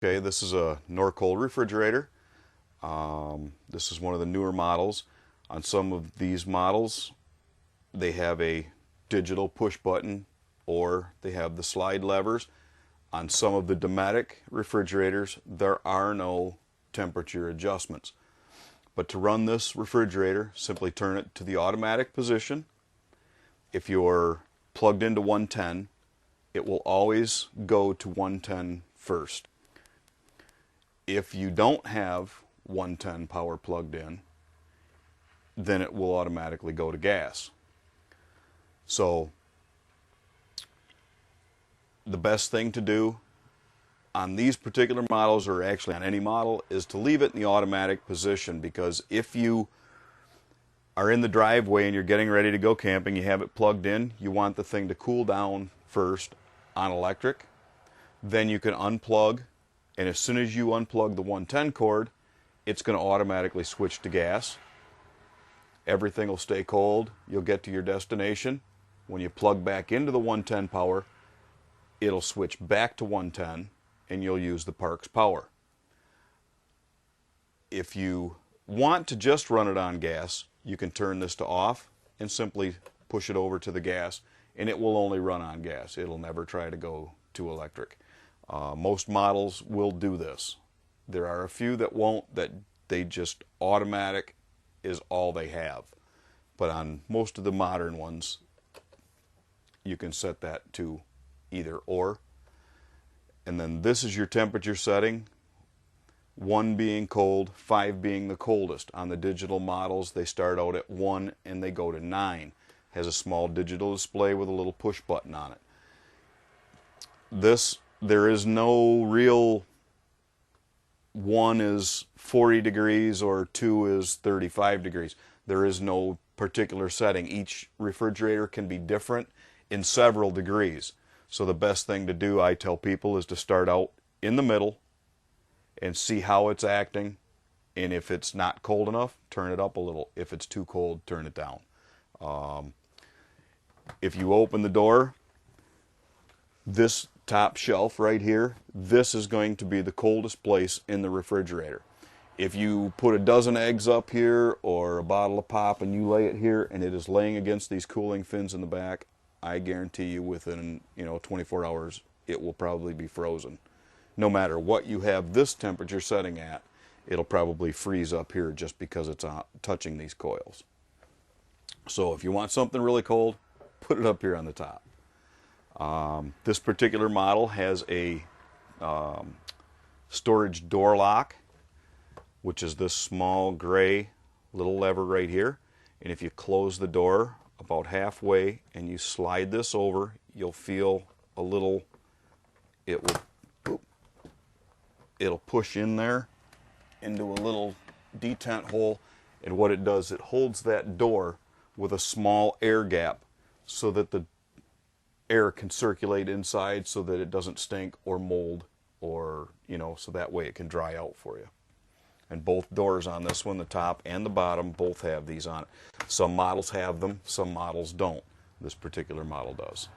Okay, this is a Norcold refrigerator. This is one of the newer models. On some of these models, they have a digital push button or they have the slide levers. On some of the Dometic refrigerators, there are no temperature adjustments. But to run this refrigerator, simply turn it to the automatic position. If you're plugged into 110, it will always go to 110 first. If you don't have 110 power plugged in, then it will automatically go to gas. So the best thing to do on these particular models, or actually on any model, is to leave it in the automatic position, because if you are in the driveway and you're getting ready to go camping, you have it plugged in, you want the thing to cool down first on electric. Then you can unplug, and as soon as you unplug the 110 cord, it's going to automatically switch to gas. Everything will stay cold. You'll get to your destination. When you plug back into the 110 power, it'll switch back to 110 and you'll use the Parks power. If you want to just run it on gas, you can turn this to off and simply push it over to the gas, and it will only run on gas. It'll never try to go to electric. Most models will do this. There are a few that won't, that they just automatic is all they have. But on most of the modern ones, you can set that to either or. And then this is your temperature setting. 1 being cold, 5 being the coldest. On the digital models, they start out at 1 and they go to 9. Has a small digital display with a little push button on it. There is no real 1 is 40 degrees or 2 is 35 degrees. There is no particular setting. Each refrigerator can be different in several degrees. So the best thing to do, I tell people, is to start out in the middle and see how it's acting. And if it's not cold enough, turn it up a little. If it's too cold, turn it down. If you open the door, this top shelf right here, this is going to be the coldest place in the refrigerator. If you put a dozen eggs up here or a bottle of pop and you lay it here and it is laying against these cooling fins in the back, I guarantee you within 24 hours it will probably be frozen. No matter what you have this temperature setting at, it'll probably freeze up here just because it's touching these coils. So if you want something really cold, put it up here on the top. This particular model has a storage door lock, which is this small gray little lever right here. And if you close the door about halfway and you slide this over, you'll feel a little, it'll push in there into a little detent hole. And what it does, it holds that door with a small air gap so that the air can circulate inside, so that it doesn't stink or mold, or so that way it can dry out for you. And both doors on this one, the top and the bottom, both have these on it. Some models have them, some models don't. This particular model does.